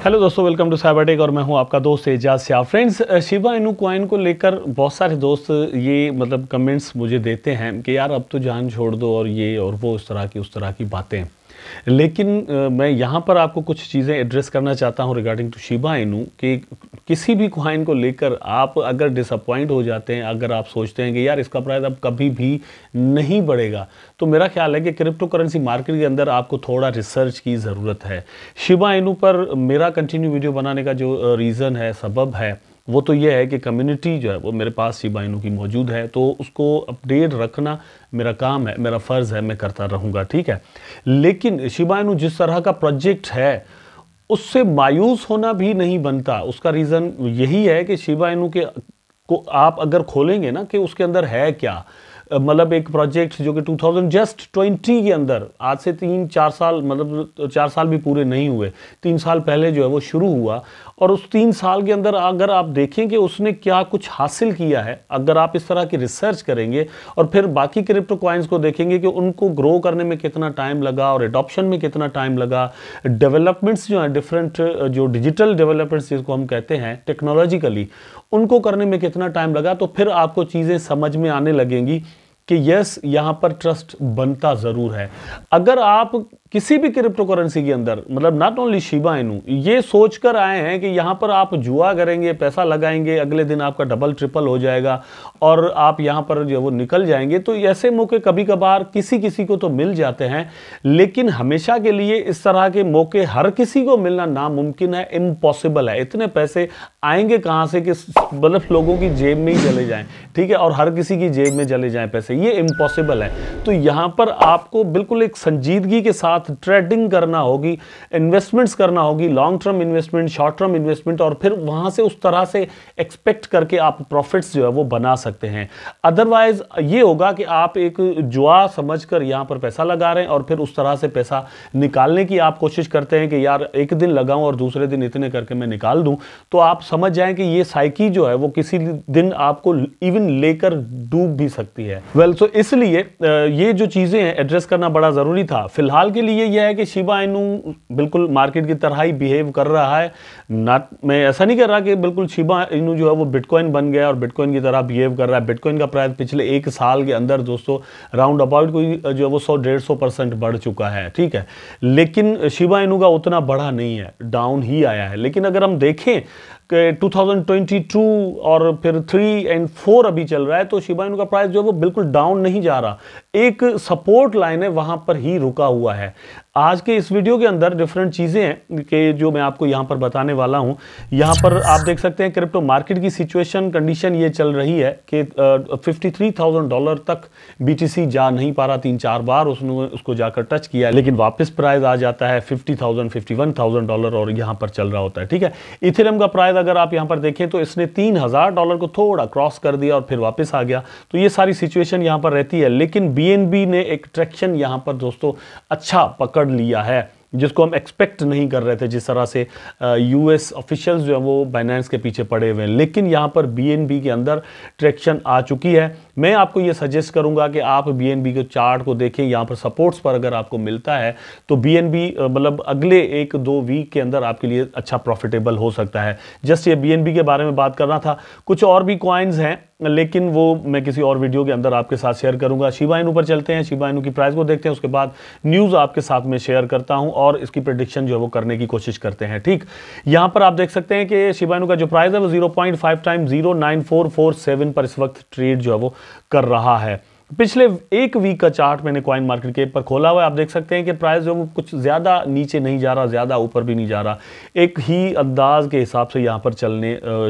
Hello दोस्तों, welcome to Cybertech और मैं हूं आपका दोस्त Ejaz Shah. Friends, shiba inu coin को लेकर बहुत सारे दोस्त ये कमेंट्स मुझे देते हैं कि यार अब तो जान छोड़ दो और ये और वो उस तरह की बातें। लेकिन मैं यहाँ पर आपको कुछ चीज़ें एड्रेस करना चाहता हूँ रिगार्डिंग टू शिबा इनू कि किसी भी कॉइन को लेकर आप अगर डिसअपॉइंट हो जाते हैं, अगर आप सोचते हैं कि यार इसका प्राइस अब कभी भी नहीं बढ़ेगा, तो मेरा ख्याल है कि क्रिप्टो करेंसी मार्केट के अंदर आपको थोड़ा रिसर्च की ज़रूरत है। शिबा इनू पर मेरा कंटिन्यू वीडियो बनाने का जो रीज़न है, सबब है, वो तो ये है कि कम्युनिटी जो है वो मेरे पास शिबा इनू की मौजूद है, तो उसको अपडेट रखना मेरा काम है, मेरा फ़र्ज़ है, मैं करता रहूँगा, ठीक है। लेकिन शिबा इनू जिस तरह का प्रोजेक्ट है उससे मायूस होना भी नहीं बनता। उसका रीज़न यही है कि शिबा इनू के को आप अगर खोलेंगे ना कि उसके अंदर है क्या, एक प्रोजेक्ट जो कि 2020 के अंदर, आज से 3-4 साल 4 साल भी पूरे नहीं हुए, 3 साल पहले जो है वो शुरू हुआ, और उस 3 साल के अंदर अगर आप देखें कि उसने क्या कुछ हासिल किया है, अगर आप इस तरह की रिसर्च करेंगे और फिर बाकी क्रिप्टो कॉइन्स को देखेंगे कि उनको ग्रो करने में कितना टाइम लगा और एडॉप्शन में कितना टाइम लगा, डेवलपमेंट्स जो हैं डिफरेंट, जो डिजिटल डेवलपमेंट्स जिसको हम कहते हैं टेक्नोलॉजिकली, उनको करने में कितना टाइम लगा, तो फिर आपको चीज़ें समझ में आने लगेंगी कि यस, यहाँ पर ट्रस्ट बनता ज़रूर है। अगर आप किसी भी क्रिप्टो करेंसी के अंदर नॉट ओनली शिबा इनू ये सोचकर आए हैं कि यहाँ पर आप जुआ करेंगे, पैसा लगाएंगे, अगले दिन आपका डबल ट्रिपल हो जाएगा और आप यहाँ पर जो वो निकल जाएंगे, तो ऐसे मौके कभी कभार किसी को तो मिल जाते हैं, लेकिन हमेशा के लिए इस तरह के मौके हर किसी को मिलना नामुमकिन है, इम्पॉसिबल है। इतने पैसे आएंगे कहाँ से कि लोगों की जेब में ही चले जाएं, ठीक है, और हर किसी की जेब में चले जाएं पैसे, ये इम्पॉसिबल है। तो यहाँ पर आपको बिल्कुल एक संजीदगी के साथ ट्रेडिंग करना होगी, इन्वेस्टमेंट्स करना होगी, long term investment, short term investment, और फिर वहां से उस तरह से एक्सपेक्ट करके आप प्रॉफिट्स जो है वो बना सकते हैं। अदरवाइज ये होगा कि आप एक जुआ समझकर यहां पर पैसा लगा रहे हैं और फिर उस तरह से पैसा निकालने की आप कोशिश करते हैं कि यार एक दिन लगाऊं और दूसरे दिन इतने करके मैं निकाल दूं, तो आप समझ जाएं कि ये साइकी जो है वो किसी दिन आपको इवन लेकर डूब भी सकती है। तो इसलिए ये जो चीजें हैं एड्रेस करना बड़ा जरूरी था। फिलहाल के लिए यह है कि शिबा इनू बिल्कुल मार्केट की तरह ही बिहेव कर रहा है। मैं ऐसा नहीं कर रहा कि बिल्कुल शिबा इनू जो है वो बिटकॉइन बन गया और बिटकॉइन की तरह बिहेव कर रहा है। बिटकॉइन का प्राइस पिछले 1 साल के अंदर दोस्तों राउंड अबाउट कोई जो है वो 100-150% बढ़ चुका है, ठीक है, लेकिन शिबा इनू का उतना बढ़ा नहीं है, डाउन ही आया है। लेकिन अगर हम देखें 2022 और फिर 3 और 4 अभी चल रहा है, तो शिबा इनू का प्राइस जो है वो बिल्कुल डाउन नहीं जा रहा, एक सपोर्ट लाइन है वहां पर ही रुका हुआ है। आज के इस वीडियो के अंदर डिफरेंट चीजें हैं कि जो मैं आपको यहां पर बताने वाला हूं। यहां पर आप देख सकते हैं क्रिप्टो मार्केट की सिचुएशन, कंडीशन ये चल रही है कि $53,000 तक बीटीसी जा नहीं पा रहा, 3-4 बार उसने उसको जाकर टच किया, लेकिन वापस प्राइस आ जाता है $50,000, $51,000 और यहां पर चल रहा होता है, ठीक है। इथेरियम का प्राइस अगर आप यहां पर देखें तो इसने $3,000 को थोड़ा क्रॉस कर दिया और फिर वापस आ गया, तो ये सारी सिचुएशन यहां पर रहती है। लेकिन बीएनबी ने एक ट्रैक्शन यहां पर दोस्तों अच्छा पकड़ लिया है, जिसको हम एक्सपेक्ट नहीं कर रहे थे, जिस तरह से यूएस ऑफिशियल्स जो है वो बाइनेंस के पीछे पड़े हुए हैं। लेकिन यहां पर बीएनबी के अंदर ट्रैक्शन आ चुकी है। मैं आपको ये सजेस्ट करूंगा कि आप बीएनबी के चार्ट को देखें, यहां पर सपोर्ट्स पर अगर आपको मिलता है तो बीएनबी अगले 1-2 वीक के अंदर आपके लिए अच्छा प्रॉफिटेबल हो सकता है। जस्ट ये बीएनबी के बारे में बात करना था। कुछ और भी कॉइन्स हैं, लेकिन वो मैं किसी और वीडियो के अंदर आपके साथ शेयर करूंगा। शिबा इनू पर चलते हैं, शिबा इनू की प्राइस को देखते हैं, उसके बाद न्यूज़ आपके साथ में शेयर करता हूं और इसकी प्रेडिक्शन जो है वो करने की कोशिश करते हैं, ठीक। यहां पर आप देख सकते हैं कि शिबा इनू का जो प्राइस है वो 0.5 टाइम 0.9447 पर इस वक्त ट्रेड जो है वो कर रहा है। पिछले 1 वीक का चार्ट मैंने कॉइन मार्केट के पर खोला हुआ है। आप देख सकते हैं कि प्राइस जो है वो कुछ ज़्यादा नीचे नहीं जा रहा, ज़्यादा ऊपर भी नहीं जा रहा, एक ही अंदाज के हिसाब से यहाँ पर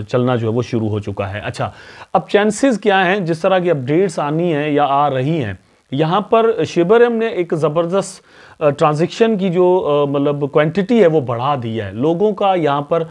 चलना जो है वो शुरू हो चुका है। अच्छा, अब चांसेस क्या हैं, जिस तरह की अपडेट्स आनी हैं या आ रही हैं, यहाँ पर शिबरम ने एक ज़बरदस्त ट्रांजैक्शन की जो क्वांटिटी है वो बढ़ा दी है। लोगों का यहाँ पर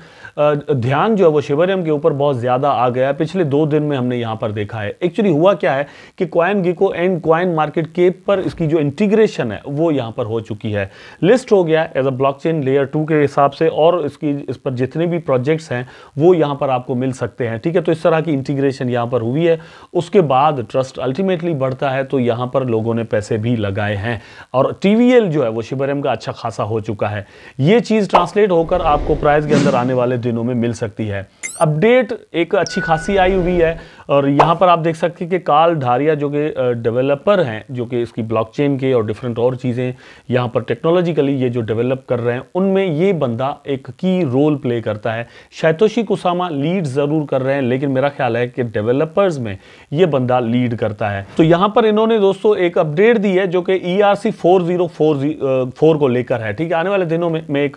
ध्यान जो है वो शिबरम के ऊपर बहुत ज़्यादा आ गया है। पिछले 2 दिन में हमने यहाँ पर देखा है। एक्चुअली हुआ क्या है कि CoinGecko and coin market cap पर इसकी जो इंटीग्रेशन है वो यहाँ पर हो चुकी है, लिस्ट हो गया एज अ ब्लॉकचेन लेयर 2 के हिसाब से, और इस पर जितने भी प्रोजेक्ट्स हैं वो यहाँ पर आपको मिल सकते हैं, ठीक है। तो इस तरह की इंटीग्रेशन यहाँ पर हुई है, उसके बाद ट्रस्ट अल्टीमेटली बढ़ता है, तो यहाँ पर लोगों ने पैसे भी लगाए हैं। और TVL जो है वो शिबा का अच्छा खासा हो चुका है। ये चीज़ ट्रांसलेट होकर आपको प्राइस के अंदर आने वाले दिनों में मिल सकती है। अपडेट एक अच्छी खासी आई हुई है और यहाँ पर आप देख सकते हैं कि कार्ल ढारिया जो कि डेवलपर हैं, जो कि इसकी ब्लॉकचेन के और डिफरेंट और चीज़ें यहाँ पर टेक्नोलॉजिकली ये जो डेवलप कर रहे हैं, उनमें ये बंदा एक की रोल प्ले करता है। सातोशी कुसामा लीड ज़रूर कर रहे हैं, लेकिन मेरा ख्याल है कि डेवलपर्स में ये बंदा लीड करता है। तो यहाँ पर इन्होंने दोस्तों एक अपडेट दी है जो कि ERC 4044 को लेकर है। ठीक है, आने वाले दिनों में मैं एक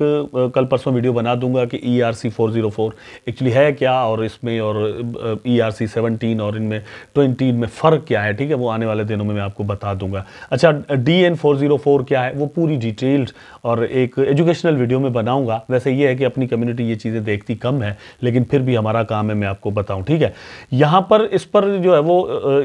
कल परसों वीडियो बना दूंगा कि ERC 404 एक्चुअली है क्या और इसमें और ERC 17 और इनमें 20 में फ़र्क क्या है। ठीक है, वो आने वाले दिनों में मैं आपको बता दूंगा। अच्छा, DN 404 क्या है वो पूरी डिटेल्ड और एक एजुकेशनल वीडियो में बनाऊंगा। वैसे ये है कि अपनी कम्युनिटी ये चीज़ें देखती कम है, लेकिन फिर भी हमारा काम है मैं आपको बताऊं। ठीक है, यहाँ पर इस पर जो है वो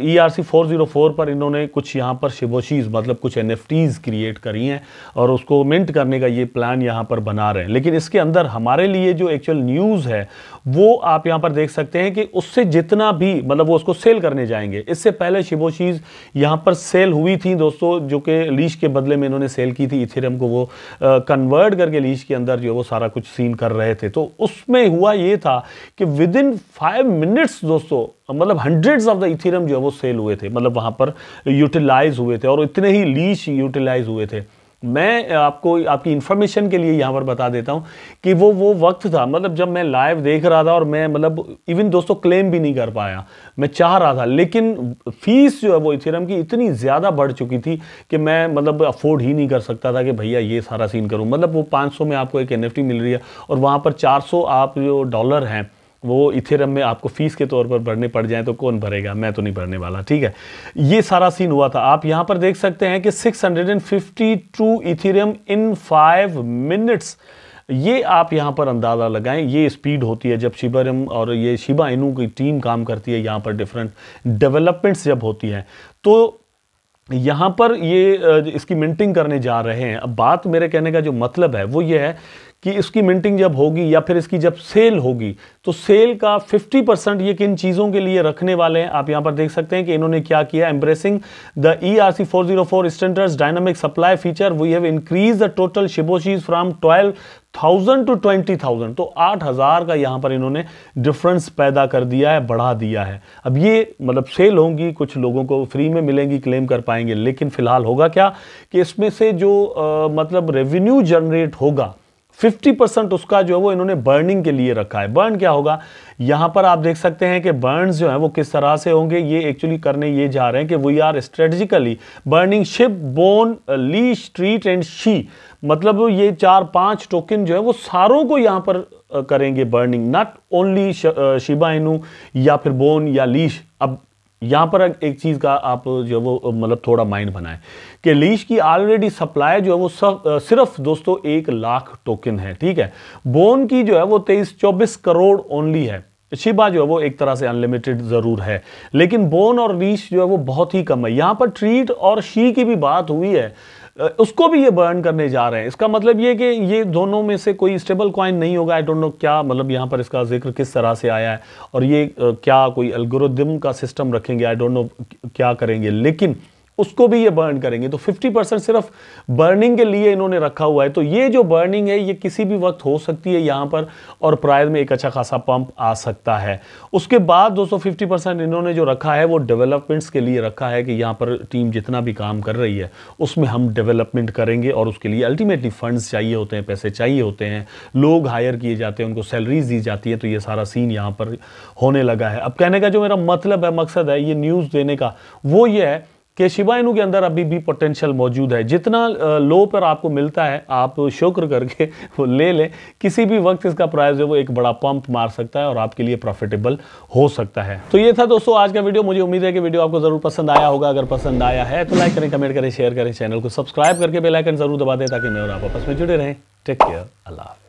ERC 404 पर इन्होंने कुछ यहाँ पर शिबोशीज मतलब कुछ NFTs क्रिएट करी हैं और उसको मिंट करने का ये प्लान यहाँ पर बना रहे हैं। लेकिन इसके अंदर हमारे लिए जो एक्चुअल न्यूज़ है वो आप यहाँ पर देख सकते हैं कि उससे जितना भी मतलब वो उसको सेल करने जाएंगे। इससे पहले शिबोशीज यहाँ पर सेल हुई थी दोस्तों, जो कि लीश के बदले में इन्होंने सेल की थी। इथेरियम को वो कन्वर्ट करके लीश के अंदर जो वो सारा कुछ सीन कर रहे थे। तो उसमें हुआ ये था कि विद इन 5 मिनट्स दोस्तों मतलब हंड्रेड्स ऑफ द इथेरियम जो है वो सेल हुए थे, मतलब वहाँ पर यूटिलाइज हुए थे और इतने ही लीश यूटिलाइज हुए थे। मैं आपको आपकी इंफॉर्मेशन के लिए यहाँ पर बता देता हूँ कि वो वक्त था मतलब जब मैं लाइव देख रहा था और मैं मतलब इवन दोस्तों क्लेम भी नहीं कर पाया। मैं चाह रहा था, लेकिन फीस जो है वो इथेरियम की इतनी ज़्यादा बढ़ चुकी थी कि मैं मतलब अफोर्ड ही नहीं कर सकता था कि भैया ये सारा सीन करूँ। मतलब वो 500 में आपको एक NFT मिल रही है और वहाँ पर 400 आप जो डॉलर हैं वो इथेरियम में आपको फीस के तौर पर भरने पड़ जाए तो कौन भरेगा? मैं तो नहीं भरने वाला। ठीक है, ये सारा सीन हुआ था। आप यहां पर देख सकते हैं कि 652 इथेरियम इन 5 मिनट्स। ये आप यहां पर अंदाज़ा लगाएं, ये स्पीड होती है जब शिबा और ये शिबा इनू की टीम काम करती है। यहां पर डिफरेंट डेवलपमेंट्स जब होती हैं तो यहाँ पर ये इसकी मिंटिंग करने जा रहे हैं। अब बात मेरे कहने का जो मतलब है वो ये है कि इसकी मिंटिंग जब होगी या फिर इसकी जब सेल होगी तो सेल का 50% ये किन चीज़ों के लिए रखने वाले हैं। आप यहाँ पर देख सकते हैं कि इन्होंने क्या किया। Embracing the ERC 404 standards dynamic supply feature we have increase the total shiboshis from 12,000 to 20,000। तो 8,000 का यहाँ पर इन्होंने डिफरेंस पैदा कर दिया है, बढ़ा दिया है। अब ये मतलब सेल होंगी, कुछ लोगों को फ्री में मिलेंगी, क्लेम कर पाएंगे, लेकिन फिलहाल होगा क्या कि इसमें से जो मतलब रेवेन्यू जनरेट होगा 50% उसका जो है वो इन्होंने बर्निंग के लिए रखा है। बर्न क्या होगा यहाँ पर आप देख सकते हैं कि बर्न्स जो है वो किस तरह से होंगे। ये एक्चुअली करने ये जा रहे हैं कि we are strategically burning ship, bone, leash, treat and she. मतलब ये 4-5 टोकन जो है वो सारों को यहाँ पर करेंगे burning, not only Shiba Inu या फिर बोन या लीश। अब यहाँ पर एक चीज़ का आप जो वो मतलब थोड़ा माइंड बनाएं कि लीश की ऑलरेडी सप्लाई जो है वो सिर्फ दोस्तों 1 लाख टोकन है। ठीक है, बोन की जो है वो 23-24 करोड़ ओनली है। शिबा जो है वो एक तरह से अनलिमिटेड ज़रूर है, लेकिन बोन और लीश जो है वो बहुत ही कम है। यहाँ पर ट्रीट और शी की भी बात हुई है, उसको भी ये बर्न करने जा रहे हैं। इसका मतलब ये कि ये दोनों में से कोई स्टेबल कॉइन नहीं होगा। आई डोंट नो क्या मतलब यहाँ पर इसका जिक्र किस तरह से आया है और ये क्या कोई एल्गोरिदम का सिस्टम रखेंगे, आई डोंट नो क्या करेंगे, लेकिन उसको भी ये बर्न करेंगे। तो 50% सिर्फ बर्निंग के लिए इन्होंने रखा हुआ है। तो ये जो बर्निंग है ये किसी भी वक्त हो सकती है यहाँ पर और प्राइस में एक अच्छा खासा पंप आ सकता है। उसके बाद दोस्तों 50% इन्होंने जो रखा है वो डेवलपमेंट्स के लिए रखा है कि यहाँ पर टीम जितना भी काम कर रही है उसमें हम डेवलपमेंट करेंगे और उसके लिए अल्टीमेटली फंड्स चाहिए होते हैं, पैसे चाहिए होते हैं, लोग हायर किए जाते हैं, उनको सैलरीज दी जाती है। तो ये सारा सीन यहाँ पर होने लगा है। अब कहने का जो मेरा मतलब है, मकसद है ये न्यूज़ देने का, वो ये है कि शिबा इनू के अंदर अभी भी पोटेंशियल मौजूद है। जितना लो पर आपको मिलता है आप शुक्र करके वो ले लें, किसी भी वक्त इसका प्राइस है वो एक बड़ा पंप मार सकता है और आपके लिए प्रॉफिटेबल हो सकता है। तो ये था दोस्तों आज का वीडियो। मुझे उम्मीद है कि वीडियो आपको जरूर पसंद आया होगा। अगर पसंद आया है तो लाइक करें, कमेंट करें, शेयर करें, चैनल को सब्सक्राइब करके बेल आइकन जरूर दबा दें ताकि मैं और आप आपस में जुड़े रहें। टेक केयर, अल्लाह।